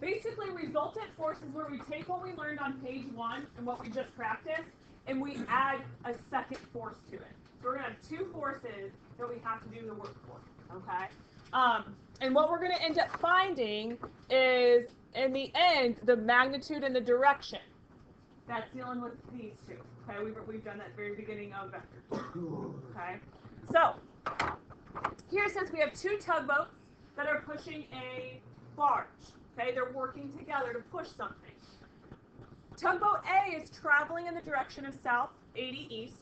Basically, resultant force is where we take what we learned on page 1 and what we just practiced, and we add a second force to it. So we're going to have two forces that we have to do the work for, okay? And what we're going to end up finding is, in the end, the magnitude and the direction. That's dealing with these two, okay? We've done that at the very beginning of vectors, okay? So, here it says we have two tugboats that are pushing a barge, okay? They're working together to push something. Tugboat A is traveling in the direction of south 80 east,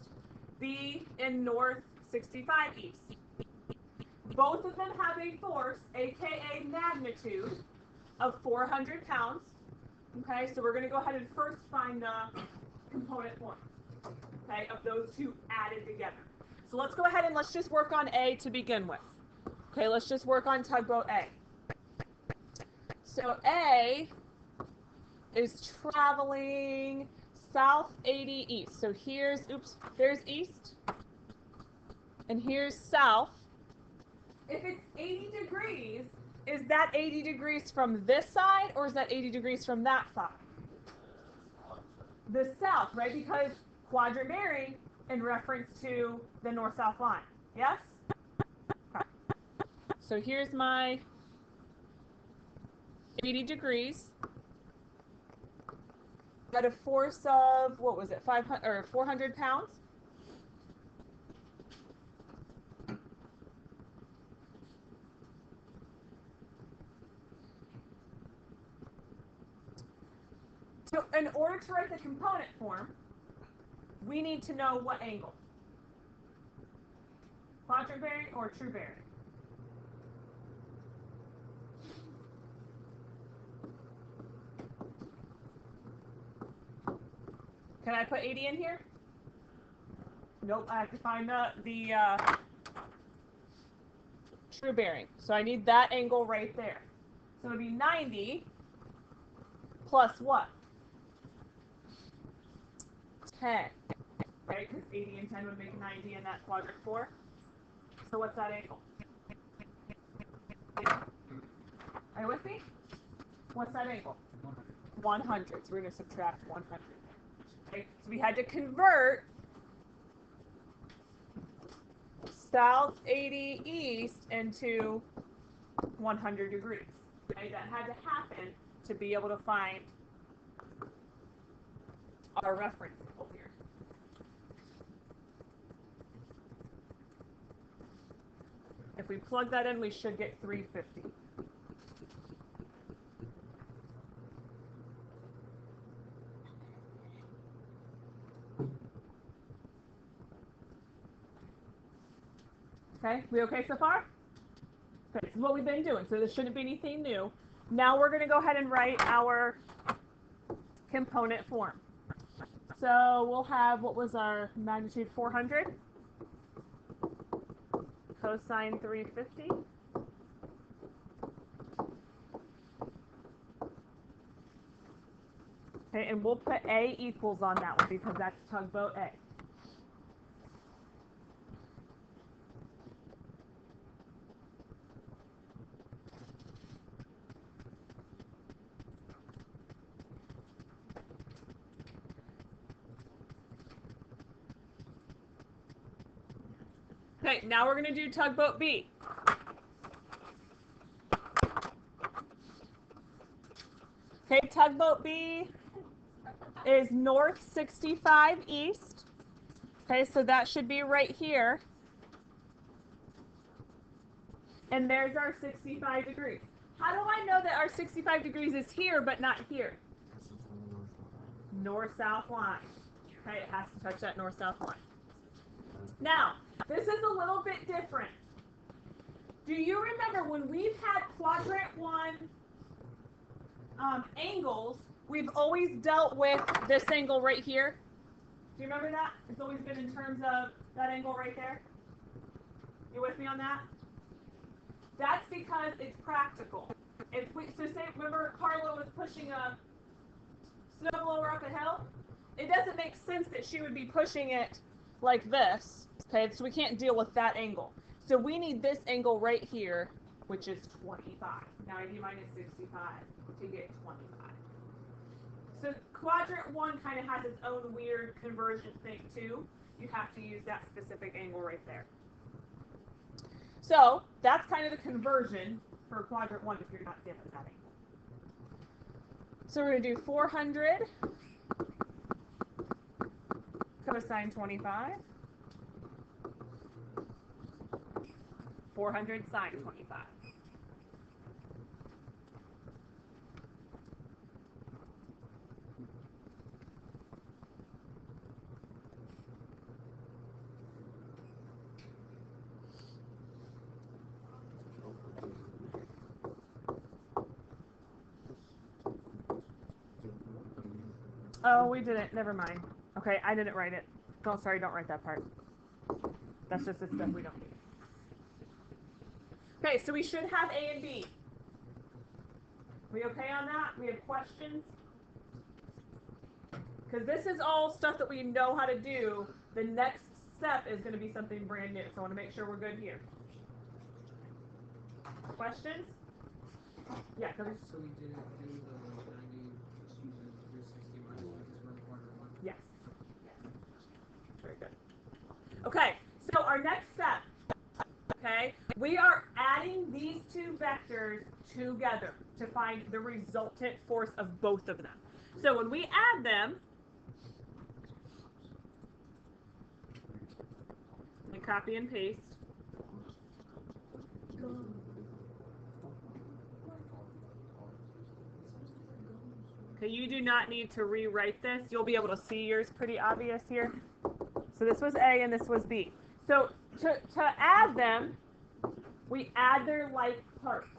B in north 65 east. Both of them have a force, aka magnitude, of 400 pounds. Okay, so we're going to go ahead and first find the component form, okay, of those two added together. So let's go ahead and let's just work on A to begin with. Okay, let's just work on tugboat A. So A is traveling south 80 east. So there's east, and here's south. If it's 80 degrees, is that 80 degrees from this side, or is that 80 degrees from that side? The south, right? Because quadrant bearing in reference to the north-south line. Yes? Okay. So here's my 80 degrees. Got a force of, what was it, 500 or 400 pounds? So in order to write the component form, we need to know what angle. Quadrant bearing or true bearing? Can I put 80 in here? Nope, I have to find the true bearing. So I need that angle right there. So it would be 90 plus what? 10. Right, because 80 and 10 would make 90 in that quadrant 4. So what's that angle? Are you with me? What's that angle? 100. So we're going to subtract 100. Okay, so we had to convert south 80 east into 100 degrees. Okay, that had to happen to be able to find our reference angle here. If we plug that in, we should get 350. Okay, we okay so far? Okay, this is what we've been doing, so this shouldn't be anything new. Now we're going to go ahead and write our component form. So we'll have, what was our magnitude, 400? Cosine 350. Okay, and we'll put A equals on that one because that's tugboat A. Okay, now we're going to do tugboat B. Okay, tugboat B is north 65 east. Okay, so that should be right here. And there's our 65 degrees. How do I know that our 65 degrees is here but not here? North-south line. Okay, it has to touch that north-south line. Now, this is a little bit different. Do you remember when we've had quadrant 1 angles, we've always dealt with this angle right here? Do you remember that? It's always been in terms of that angle right there. You with me on that? That's because it's practical. So say, remember Carla was pushing a snowblower up a hill? It doesn't make sense that she would be pushing it like this. Okay, so we can't deal with that angle. So we need this angle right here, which is 25. 90 minus 65 to get 25. So quadrant 1 kind of has its own weird conversion thing too. You have to use that specific angle right there. So that's kind of the conversion for quadrant 1 if you're not given that angle. So we're going to do 400 cosine 25, 400 sine 25. Oh, we didn't. Never mind. Okay, I didn't write it. Don't write that part. That's just the stuff we don't need. Okay, so we should have A and B. We okay on that? We have questions? Because this is all stuff that we know how to do. The next step is going to be something brand new. So I want to make sure we're good here. Questions? Yeah, So we didn't do the 90, excuse me, 360 minus because we're in quadrant 1. yes. Very good. Okay, so our next step, okay, we are adding these two vectors together to find the resultant force of both of them. So when we add them, we copy and paste. Okay, you do not need to rewrite this. You'll be able to see yours pretty obvious here. So this was A and this was B. So to add them, we add their like parts.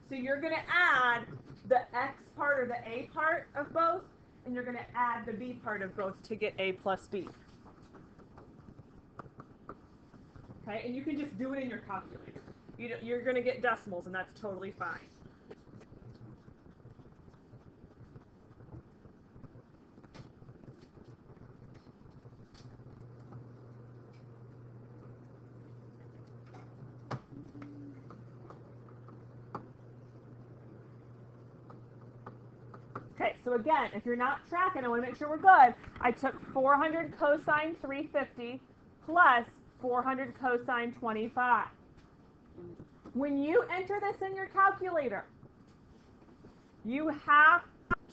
So you're going to add the X part or the A part of both, and you're going to add the B part of both to get A plus B. Okay, and you can just do it in your calculator. You're going to get decimals, and that's totally fine. Okay, so again, if you're not tracking, I want to make sure we're good. I took 400 cosine 350 plus 400 cosine 25. When you enter this in your calculator, you have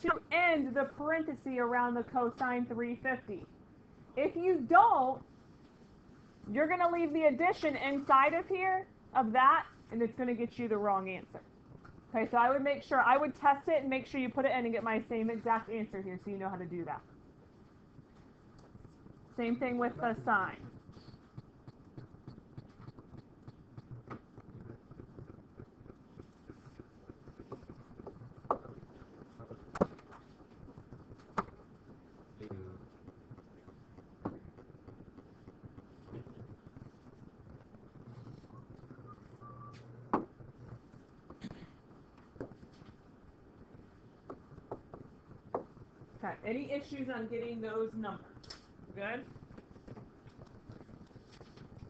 to end the parenthesis around the cosine 350. If you don't, you're going to leave the addition inside of here of that, and it's going to get you the wrong answer. Okay, so I would make sure, I would test it and make sure you put it in and get my same exact answer here so you know how to do that. Same thing with the sine. Okay, any issues on getting those numbers? Good?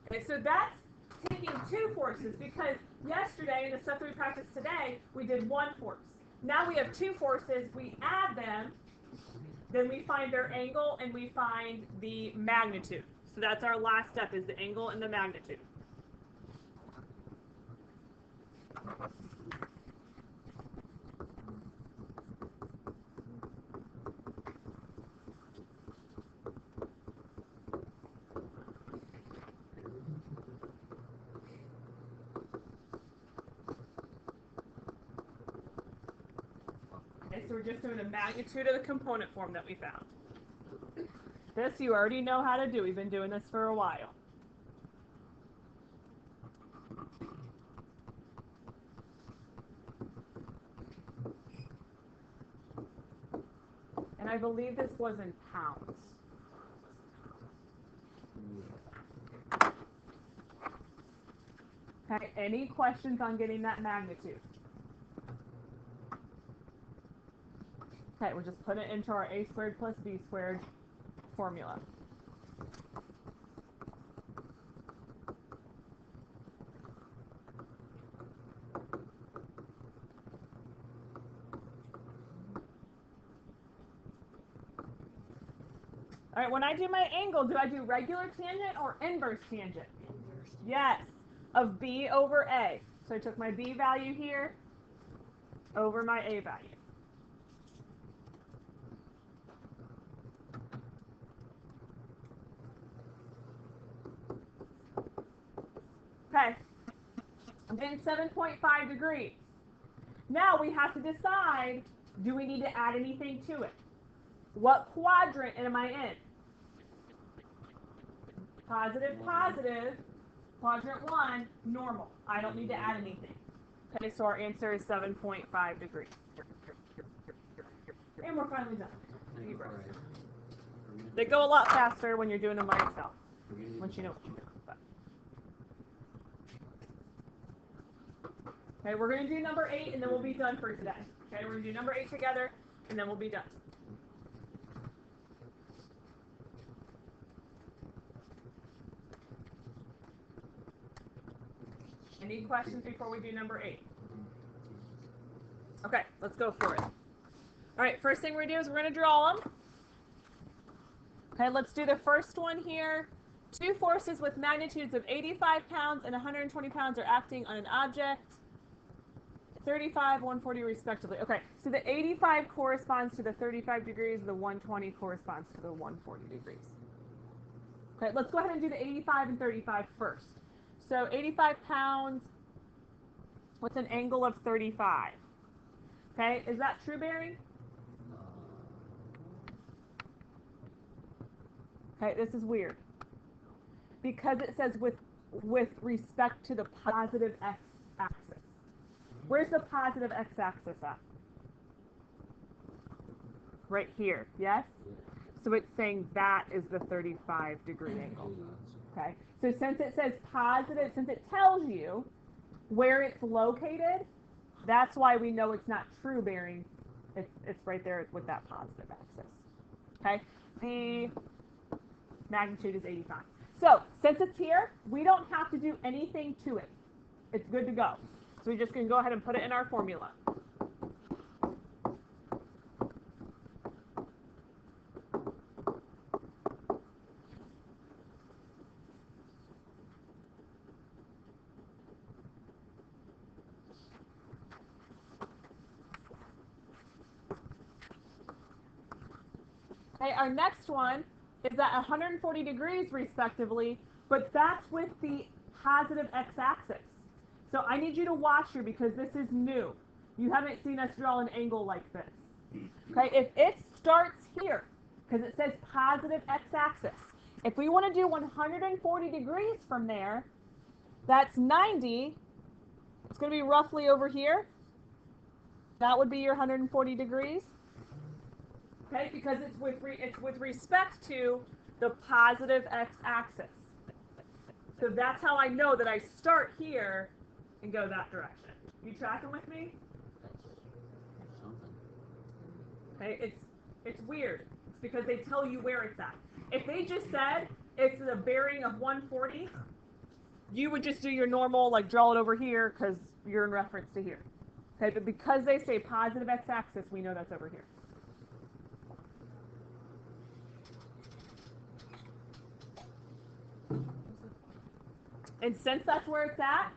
Okay, so that's taking two forces because yesterday, in the stuff that we practiced today, we did one force. Now we have two forces, we add them, then we find their angle and we find the magnitude. So that's our last step, is the angle and the magnitude. Okay, so we're just doing the magnitude of the component form that we found. This you already know how to do. We've been doing this for a while. And I believe this was in pounds. Okay, any questions on getting that magnitude? Okay, we'll just put it into our a squared plus b squared formula. All right, when I do my angle, do I do regular tangent or inverse tangent? Yes, of B over A. So I took my B value here over my A value. Okay, I'm getting 7.5 degrees. Now we have to decide, do we need to add anything to it? What quadrant am I in? Positive, positive, quadrant 1, normal. I don't need to add anything. Okay, so our answer is 7.5 degrees. And we're finally done. Deep breath. They go a lot faster when you're doing them by yourself, once you know what you're doing. But. Okay, we're going to do number 8, and then we'll be done for today. Okay, we're going to do number 8 together, and then we'll be done. Any questions before we do number 8? Okay, let's go for it. All right, first thing we're going to do is we're going to draw them. Okay, let's do the first one here. Two forces with magnitudes of 85 pounds and 120 pounds are acting on an object. 35, 140 respectively. Okay, so the 85 corresponds to the 35 degrees, the 120 corresponds to the 140 degrees. Okay, let's go ahead and do the 85 and 35 first. So 85 pounds with an angle of 35. Okay, is that true bearing? Okay, this is weird. Because it says with respect to the positive x-axis. Where's the positive x-axis at? Right here, yes? So it's saying that is the 35 degree angle. Okay, so since it says positive, since it tells you where it's located, that's why we know it's not true bearing. It's right there with that positive axis. Okay, the magnitude is 85. So since it's here, we don't have to do anything to it. It's good to go. So we're just going to go ahead and put it in our formula. Okay, our next one is at 140 degrees respectively, but that's with the positive x-axis. So I need you to watch here because this is new. You haven't seen us draw an angle like this. Okay, if it starts here, because it says positive x-axis, if we want to do 140 degrees from there, that's 90. It's going to be roughly over here. That would be your 140 degrees. Okay, because it's with respect to the positive x-axis. So that's how I know that I start here and go that direction. You tracking with me? Okay, it's weird. It's because they tell you where it's at. If they just said it's a bearing of 140, you would just do your normal, like draw it over here because you're in reference to here. Okay, but because they say positive x-axis, we know that's over here. And since that's where it's at,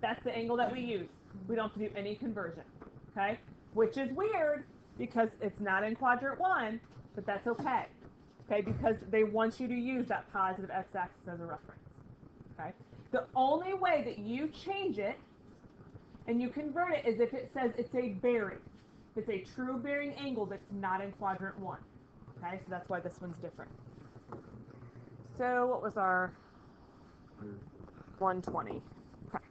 that's the angle that we use. We don't have to do any conversion, okay? Which is weird because it's not in quadrant 1, but that's okay, okay? Because they want you to use that positive x-axis as a reference, okay? The only way that you change it and you convert it is if it says it's a bearing. It's a true bearing angle that's not in quadrant 1, okay? So that's why this one's different. So what was our 120? Okay.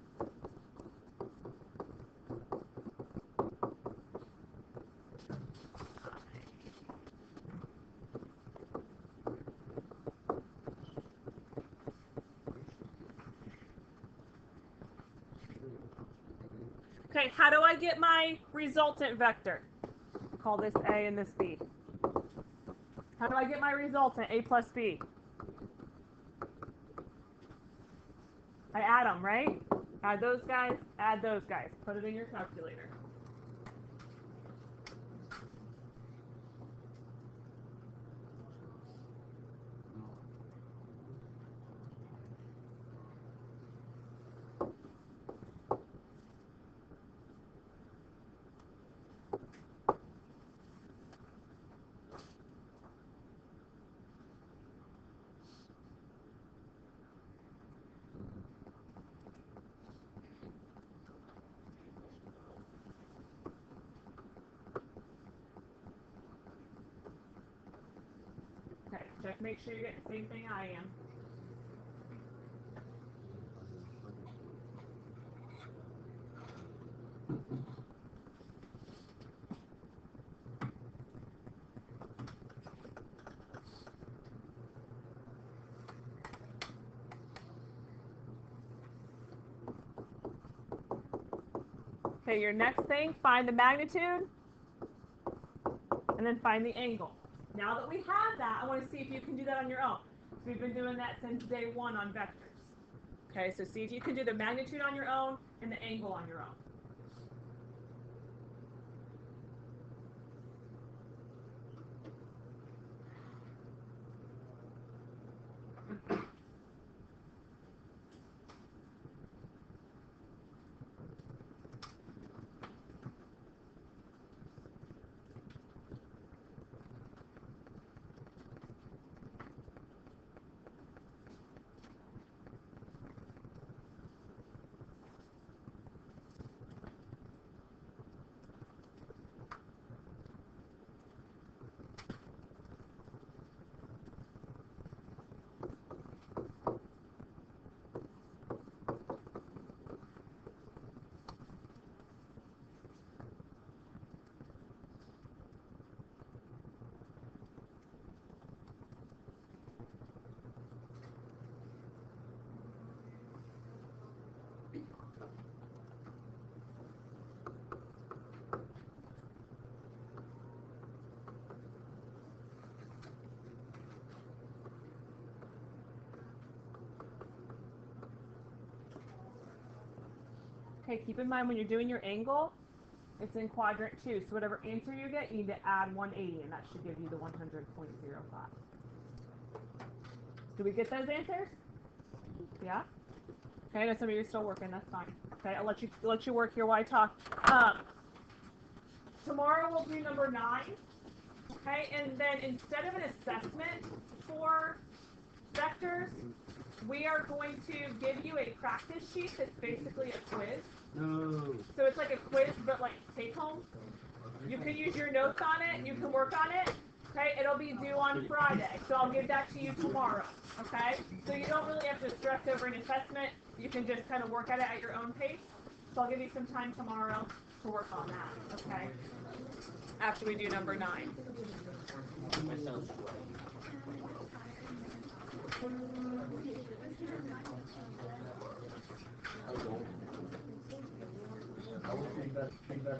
Okay, how do I get my resultant vector? Call this A and this B. How do I get my resultant, A plus B? I add them, right? Add those guys, put it in your calculator. Check, make sure you're getting the same thing I am. Okay, your next thing, find the magnitude, and then find the angle. Now that we have that, I want to see if you can do that on your own. So we've been doing that since day one on vectors. Okay, so see if you can do the magnitude on your own and the angle on your own. Okay, keep in mind when you're doing your angle, it's in quadrant 2. So whatever answer you get, you need to add 180, and that should give you the 100.05. Do we get those answers? Yeah? Okay, I know some of you are still working, that's fine. Okay, I'll let you work here while I talk. Tomorrow we'll do number 9. Okay, and then instead of an assessment for vectors, we are going to give you a practice sheet that's basically a quiz. No. So it's like a quiz, but like take home. You can use your notes on it. You can work on it. Okay, it'll be due on Friday, so I'll give that to you tomorrow. Okay, so you don't really have to stress over an assessment. You can just kind of work at it at your own pace. So I'll give you some time tomorrow to work on that. Okay, after we do number 9. I would think that